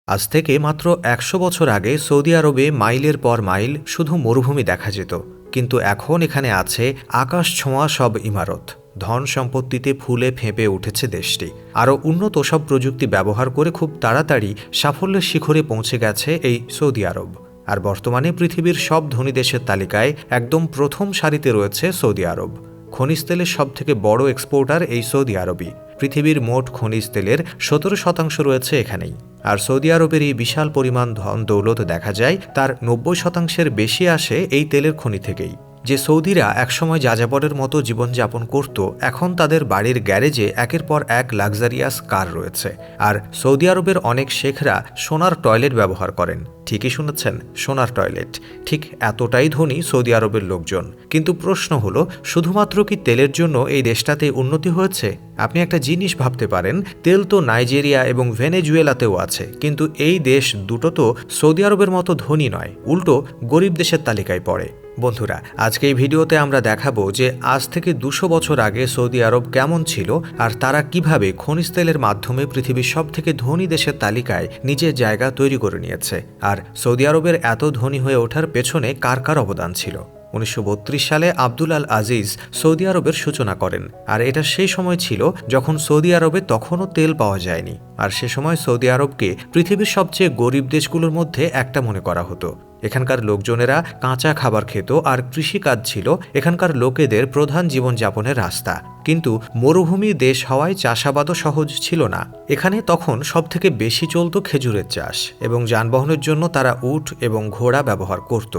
আজ থেকে মাত্র ১০০ বছর আগে সৌদি আরবে মাইলের পর মাইল শুধু মরুভূমি দেখা যেত, কিন্তু এখন এখানে আছে আকাশ ছোঁয়া সব ইমারত। ধন সম্পত্তিতে ফুলে ফেঁপে উঠেছে দেশটি। আরও উন্নত সব প্রযুক্তি ব্যবহার করে খুব তাড়াতাড়ি সাফল্যের শিখরে পৌঁছে গেছে এই সৌদি আরব। আর বর্তমানে পৃথিবীর সব ধনী দেশের তালিকায় একদম প্রথম সারিতে রয়েছে সৌদি আরব। খনিজ তেলের সবথেকে বড় এক্সপোর্টার এই সৌদি আরবই। পৃথিবীর মোট খনিজ তেলের ১৭% রয়েছে এখানেই। আর সৌদি আরবের এই বিশাল পরিমাণ ধন দৌলত দেখা যায় তার ৯০%-এর বেশি আসে এই তেলের খনি থেকেই। যে সৌদিরা একসময় যাযাবরের মতো জীবনযাপন করত, এখন তাদের বাড়ির গ্যারেজে একের পর এক লাক্সারিয়াস কার রয়েছে। আর সৌদি আরবের অনেক শেখরা সোনার টয়লেট ব্যবহার করেন। ঠিকই শুনেছেন, সোনার টয়লেট। ঠিক এতটাই ধনী সৌদি আরবের লোকজন। কিন্তু প্রশ্ন হলো, শুধুমাত্র কি তেলের জন্য এই দেশটাতে উন্নতি হয়েছে? আপনি একটা জিনিস ভাবতে পারেন, তেল তো নাইজেরিয়া এবং ভেনেজুয়েলাতেও আছে, কিন্তু এই দেশ দুটো তো সৌদি আরবের মতো ধনী নয়, উল্টো গরিব দেশের তালিকায় পড়ে। বন্ধুরা, আজকে এই ভিডিওতে আমরা দেখাবো যে আজ থেকে ২০০ বছর আগে সৌদি আরব কেমন ছিল, আর তারা কিভাবে খনিজ তেলের মাধ্যমে পৃথিবীর সবথেকে ধনী দেশের তালিকায় নিজের জায়গা তৈরি করে নিয়েছে। আর সৌদি আরবের এত ধনী হয়ে ওঠার পেছনে কার কার অবদান ছিল। ১৯৩২ সালে আব্দুল আল আজিজ সৌদি আরবের সূচনা করেন। আর এটা সেই সময় ছিল যখন সৌদি আরবে তখনও তেল পাওয়া যায়নি। আর সে সময় সৌদি আরবকে পৃথিবীর সবচেয়ে গরিব দেশগুলোর মধ্যে একটা মনে করা হতো। এখানকার লোকজনেরা কাঁচা খাবার খেত, আর কৃষিকাজ ছিল এখানকার লোকেদের প্রধান জীবনযাপনের রাস্তা। কিন্তু মরুভূমি দেশ হওয়ায় চাষাবাদও সহজ ছিল না। এখানে তখন সবথেকে বেশি চলত খেজুরের চাষ, এবং যানবাহনের জন্য তারা উট এবং ঘোড়া ব্যবহার করত।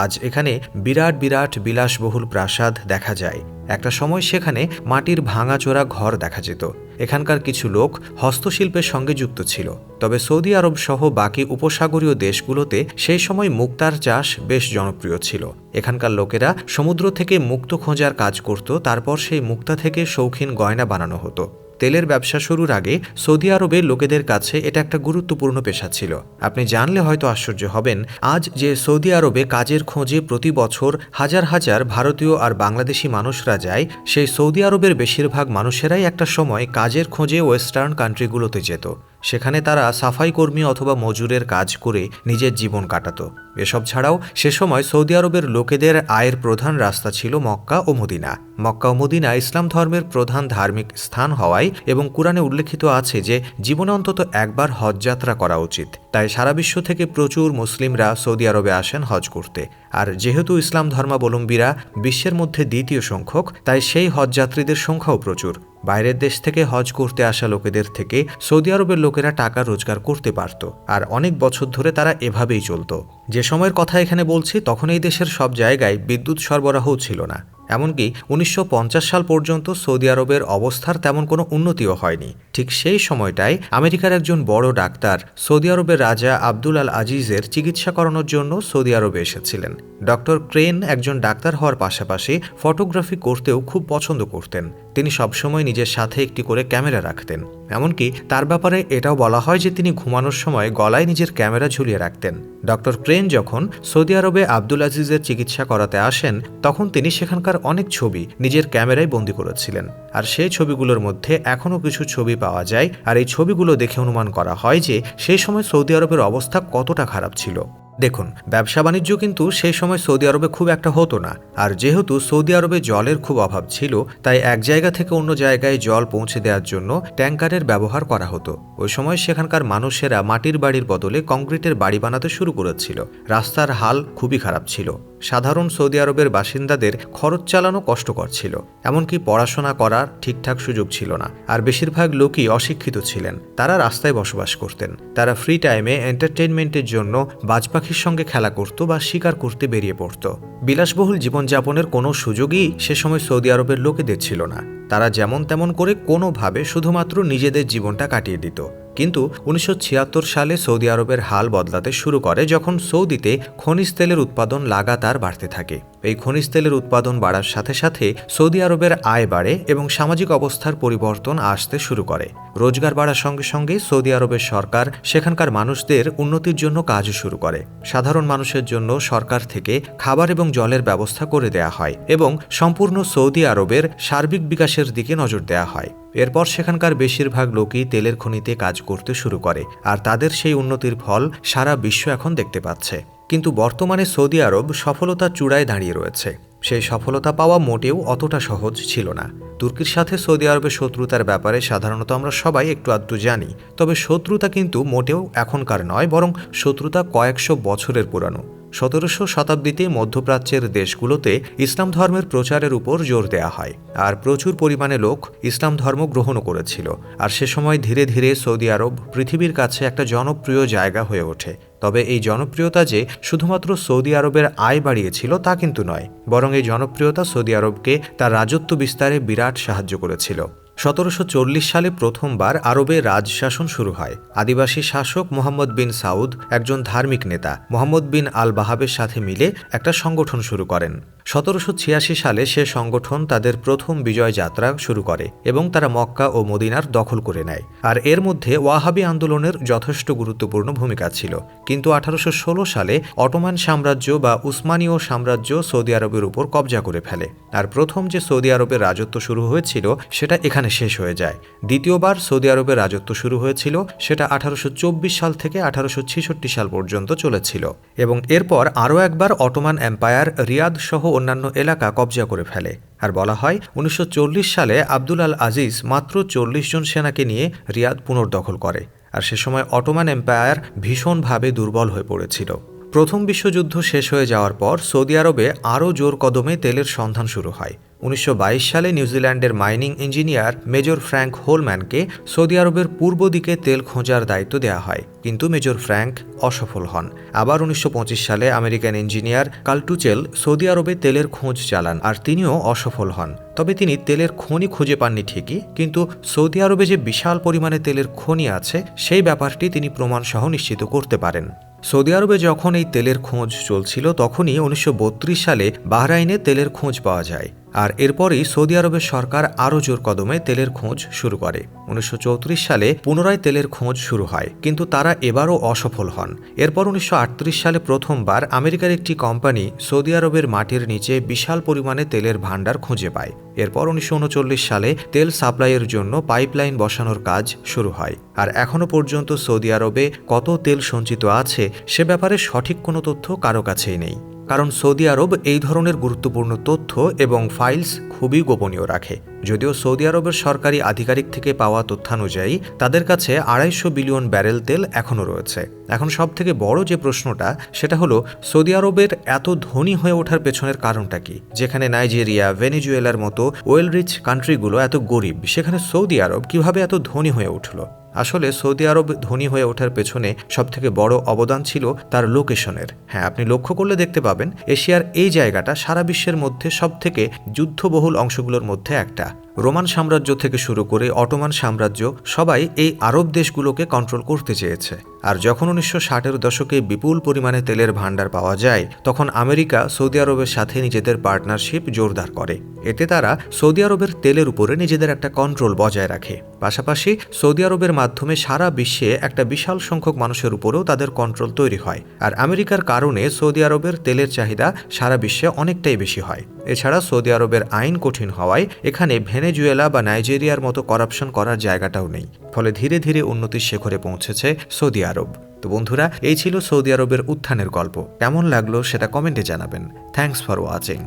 আজ এখানে বিরাট বিরাট বিলাসবহুল প্রাসাদ দেখা যায়। একটা সময় সেখানে মাটির ভাঙাচোরা ঘর দেখা যেত। এখানকার কিছু লোক হস্তশিল্পের সঙ্গে যুক্ত ছিল। তবে সৌদি আরব সহ বাকি উপসাগরীয় দেশগুলোতে সেই সময় মুক্তার চাষ বেশ জনপ্রিয় ছিল। এখানকার লোকেরা সমুদ্র থেকে মুক্তো খোঁজার কাজ করত, তারপর সেই মুক্তা থেকে শৌখিন গয়না বানানো হতো। তেলের ব্যবসা শুরুর আগে সৌদি আরবের লোকেদের কাছে এটা একটা গুরুত্বপূর্ণ পেশা ছিল। আপনি জানলে হয়তো আশ্চর্য হবেন, আজ যে সৌদি আরবে কাজের খোঁজে প্রতি বছর হাজার হাজার ভারতীয় আর বাংলাদেশি মানুষরা যায়, সেই সৌদি আরবের বেশিরভাগ মানুষেরাই একটা সময় কাজের খোঁজে ওয়েস্টার্ন কান্ট্রিগুলোতে যেত। সেখানে তারা সাফাই কর্মী অথবা মজুরের কাজ করে নিজের জীবন কাটাত। এসব ছাড়াও সে সময় সৌদি আরবের লোকেদের আয়ের প্রধান রাস্তা ছিল মক্কা ও মদিনা। মক্কা ও মদিনা ইসলাম ধর্মের প্রধান ধার্মিক স্থান হওয়ায় এবং কুরআনে উল্লেখিত আছে যে জীবনে অন্তত একবার হজ যাত্রা করা উচিত। তাই সারা বিশ্ব থেকে প্রচুর মুসলিমরা সৌদি আরবে আসেন হজ করতে। আর যেহেতু ইসলাম ধর্মাবলম্বীরা বিশ্বের মধ্যে দ্বিতীয় সংখ্যক, তাই সেই হজযাত্রীদের সংখ্যাও প্রচুর। বাইরের দেশ থেকে হজ করতে আসা লোকেদের থেকে সৌদি আরবের লোকেরা টাকা রোজগার করতে পারত, আর অনেক বছর ধরে তারা এভাবেই চলত। যে সময়ের কথা এখানে বলছি, তখন এই দেশের সব জায়গায় বিদ্যুৎ সরবরাহও ছিল না। এমনকি ১৯৫০ সাল পর্যন্ত সৌদি আরবের অবস্থার তেমন কোনো উন্নতিও হয়নি। ঠিক সেই সময়টায় আমেরিকার একজন বড় ডাক্তার সৌদি আরবের রাজা আব্দুল আল আজিজের চিকিৎসা করানোর জন্য সৌদি আরবে এসেছিলেন। ডক্টর ক্রেন একজন ডাক্তার হওয়ার পাশাপাশি ফটোগ্রাফি করতেও খুব পছন্দ করতেন। তিনি সবসময় নিজের সাথে একটি করে ক্যামেরা রাখতেন। এমনকি তার ব্যাপারে এটাও বলা হয় যে তিনি ঘুমানোর সময় গলায় নিজের ক্যামেরা ঝুলিয়ে রাখতেন। ডক্টর ক্রেন যখন সৌদি আরবে আব্দুল আজিজের চিকিৎসা করাতে আসেন, তখন তিনি সেখানকার অনেক ছবি নিজের ক্যামেরায় বন্দী করেছিলেন। আর সেই ছবিগুলোর মধ্যে এখনও কিছু ছবি পাওয়া যায়। আর এই ছবিগুলো দেখে অনুমান করা হয় যে সেই সময় সৌদি আরবের অবস্থা কতটা খারাপ ছিল। দেখুন, ব্যবসা বাণিজ্য কিন্তু সেই সময় সৌদি আরবে খুব একটা হতো না। আর যেহেতু সৌদি আরবে জলের খুব অভাব ছিল, তাই এক জায়গা থেকে অন্য জায়গায় জল পৌঁছে দেওয়ার জন্য ট্যাঙ্কারের ব্যবহার করা হতো। ওই সময় সেখানকার মানুষেরা মাটির বাড়ির বদলে কংক্রিটের বাড়ি বানাতে শুরু করেছিল। রাস্তার হাল খুবই খারাপ ছিল। সাধারণ সৌদি আরবের বাসিন্দাদের খরচ চালানো কষ্টকর ছিল। এমনকি পড়াশোনা করার ঠিকঠাক সুযোগ ছিল না। আর বেশিরভাগ লোকই অশিক্ষিত ছিলেন। তারা রাস্তায় বসবাস করতেন। তারা ফ্রি টাইমে এন্টারটেইনমেন্টের জন্য বাজপাখির সঙ্গে খেলা করত বা শিকার করতে বেরিয়ে পড়ত। বিলাসবহুল জীবনযাপনের কোনো সুযোগই সে সময় সৌদি আরবের লোকেদের ছিল না। তারা যেমন তেমন করে কোনোভাবে শুধুমাত্র নিজেদের জীবনটা কাটিয়ে দিত। কিন্তু ১৯৭৬ সালে সৌদি আরবের হাল বদলাতে শুরু করে, যখন সৌদিতে খনিজ তেলের উৎপাদন লাগাতার বাড়তে থাকে। এই খনিজ তেলের উৎপাদন বাড়ার সাথে সাথে সৌদি আরবের আয় বাড়ে এবং সামাজিক অবস্থার পরিবর্তন আসতে শুরু করে। রোজগার বাড়ার সঙ্গে সঙ্গে সৌদি আরবের সরকার সেখানকার মানুষদের উন্নতির জন্য কাজও শুরু করে। সাধারণ মানুষের জন্য সরকার থেকে খাবার এবং জলের ব্যবস্থা করে দেয়া হয় এবং সম্পূর্ণ সৌদি আরবের সার্বিক বিকাশের দিকে নজর দেয়া হয়। এরপর সেখানকার বেশিরভাগ লোকই তেলের খনিতে কাজ করতে শুরু করে, আর তাদের সেই উন্নতির ফল সারা বিশ্ব এখন দেখতে পাচ্ছে। কিন্তু বর্তমানে সৌদি আরব সফলতার চূড়ায় দাঁড়িয়ে রয়েছে। সেই সফলতা পাওয়া মোটেও অতটা সহজ ছিল না। তুর্কির সাথে সৌদি আরবের শত্রুতার ব্যাপারে সাধারণত আমরা সবাই একটু আধটু জানি, তবে শত্রুতা কিন্তু মোটেও এখনকার নয়, বরং শত্রুতা কয়েকশো বছরের পুরানো। 1700 শতাব্দীতে মধ্যপ্রাচ্যের দেশগুলোতে ইসলাম ধর্মের প্রচারের উপর জোর দেওয়া হয়, আর প্রচুর পরিমাণে লোক ইসলাম ধর্ম গ্রহণও করেছিল। আর সে সময় ধীরে ধীরে সৌদি আরব পৃথিবীর কাছে একটা জনপ্রিয় জায়গা হয়ে ওঠে। তবে এই জনপ্রিয়তা যে শুধুমাত্র সৌদি আরবের আয় বাড়িয়েছিল তা কিন্তু নয়, বরং এই জনপ্রিয়তা সৌদি আরবকে তার রাজত্ব বিস্তারে বিরাট সাহায্য করেছিল। 1740 সালে প্রথমবার আরবে রাজশাসন শুরু হয়। আদিবাসী শাসক মোহাম্মদ বিন সাউদ একজন ধার্মিক নেতা মোহাম্মদ বিন আল বাহাবের সাথে মিলে একটা সংগঠন শুরু করেন। 1786 সালে সে সংগঠন তাদের প্রথম বিজয় যাত্রা শুরু করে এবং তারা মক্কা ও মদিনার দখল করে নেয়। আর এর মধ্যে ওয়াহাবি আন্দোলনের যথেষ্ট গুরুত্বপূর্ণ ভূমিকা ছিল। কিন্তু 1816 সালে অটোমান সাম্রাজ্য বা উসমানীয় সাম্রাজ্য সৌদি আরবের উপর কবজা করে ফেলে। আর প্রথম যে সৌদি আরবের রাজত্ব শুরু হয়েছিল সেটা এখানে শেষ হয়ে যায়। দ্বিতীয়বার সৌদি আরবের রাজত্ব শুরু হয়েছিল, সেটা 1824 সাল থেকে 1866 সাল পর্যন্ত চলেছিল এবং এরপর আরও একবার অটোমান এম্পায়ার রিয়াদ সহ অন্যান্য এলাকা কবজা করে ফেলে। আর বলা হয় 1940 সালে আব্দুল আল আজিজ মাত্র 40 জন সেনাকে নিয়ে রিয়াদ পুনর্দখল করে। আর সে সময় অটোমান এম্পায়ার ভীষণভাবে দুর্বল হয়ে পড়েছিল। প্রথম বিশ্বযুদ্ধ শেষ হয়ে যাওয়ার পর সৌদি আরবে আরও জোর কদমে তেলের সন্ধান শুরু হয়। 1922 সালে নিউজিল্যান্ডের মাইনিং ইঞ্জিনিয়ার মেজর ফ্র্যাঙ্ক হোলম্যানকে সৌদি আরবের পূর্ব দিকে তেল খোঁজার দায়িত্ব দেওয়া হয়, কিন্তু মেজর ফ্র্যাঙ্ক অসফল হন। আবার 1925 সালে আমেরিকান ইঞ্জিনিয়ার কালটুচেল সৌদি আরবে তেলের খোঁজ চালান, আর তিনিও অসফল হন। তবে তিনি তেলের খনি খুঁজে পাননি ঠিকই, কিন্তু সৌদি আরবে যে বিশাল পরিমাণে তেলের খনি আছে সেই ব্যাপারটি তিনি প্রমাণসহ নিশ্চিত করতে পারেন। সৌদি আরবে যখন এই তেলের খোঁজ চলছিল তখনই 1932 সালে বাহরাইনে তেলের খোঁজ পাওয়া যায়। আর এরপরই সৌদি আরবের সরকার আরও জোর কদমে তেলের খোঁজ শুরু করে। 1934 সালে পুনরায় তেলের খোঁজ শুরু হয়, কিন্তু তারা এবারও অসফল হন। এরপর 1938 সালে প্রথমবার আমেরিকার একটি কোম্পানি সৌদি আরবের মাটির নিচে বিশাল পরিমাণে তেলের ভাণ্ডার খুঁজে পায়। এরপর 1939 সালে তেল সাপ্লাইয়ের জন্য পাইপলাইন বসানোর কাজ শুরু হয়। আর এখনও পর্যন্ত সৌদি আরবে কত তেল সঞ্চিত আছে সে ব্যাপারে সঠিক কোনো তথ্য কারো কাছেই নেই, কারণ সৌদি আরব এই ধরনের গুরুত্বপূর্ণ তথ্য এবং ফাইলস খুবই গোপনীয় রাখে। যদিও সৌদি আরবের সরকারি আধিকারিক থেকে পাওয়া তথ্যানুযায়ী তাদের কাছে 250 বিলিয়ন ব্যারেল তেল এখনও রয়েছে। এখন সবথেকে বড় যে প্রশ্নটা সেটা হলো সৌদি আরবের এত ধনী হয়ে ওঠার পেছনের কারণটা কি? যেখানে নাইজেরিয়া, ভেনেজুয়েলার মতো ওয়েল রিচ কান্ট্রিগুলো এত গরিব, সেখানে সৌদি আরব কিভাবে এত ধনী হয়ে উঠল? আসলে সৌদি আরব ধনী হয়ে ওঠার পেছনে সবথেকে বড় অবদান ছিল তার লোকেশনের। হ্যাঁ, আপনি লক্ষ্য করলে দেখতে পাবেন এশিয়ার এই জায়গাটা সারা বিশ্বের মধ্যে সবথেকে যুদ্ধবহুল অংশগুলোর মধ্যে একটা। রোমান সাম্রাজ্য থেকে শুরু করে অটোমান সাম্রাজ্য সবাই এই আরব দেশগুলোকে কন্ট্রোল করতে চেয়েছে। আর যখন 1960-এর দশকে বিপুল পরিমাণে তেলের ভাণ্ডার পাওয়া যায় তখন আমেরিকা সৌদি আরবের সাথে নিজেদের পার্টনারশিপ জোরদার করে। এতে তারা সৌদি আরবের তেলের উপরে নিজেদের একটা কন্ট্রোল বজায় রাখে। পাশাপাশি সৌদি আরবের মাধ্যমে সারা বিশ্বে একটা বিশাল সংখ্যক মানুষের উপরেও তাদের কন্ট্রোল তৈরি হয়। আর আমেরিকার কারণে সৌদি আরবের তেলের চাহিদা সারা বিশ্বে অনেকটাই বেশি হয়। এছাড়া সৌদি আরবের আইন কঠিন হওয়ায় এখানে ভেনেজুয়েলা বা নাইজেরিয়ার মতো করাপশন করার জায়গাটাও নেই। ফলে ধীরে ধীরে উন্নতির শিখরে পৌঁছেছে সৌদি আরব। তো বন্ধুরা, এই ছিল সৌদি আরবের উত্থানের গল্প। কেমন লাগলো সেটা কমেন্টে জানাবেন। Thanks for watching.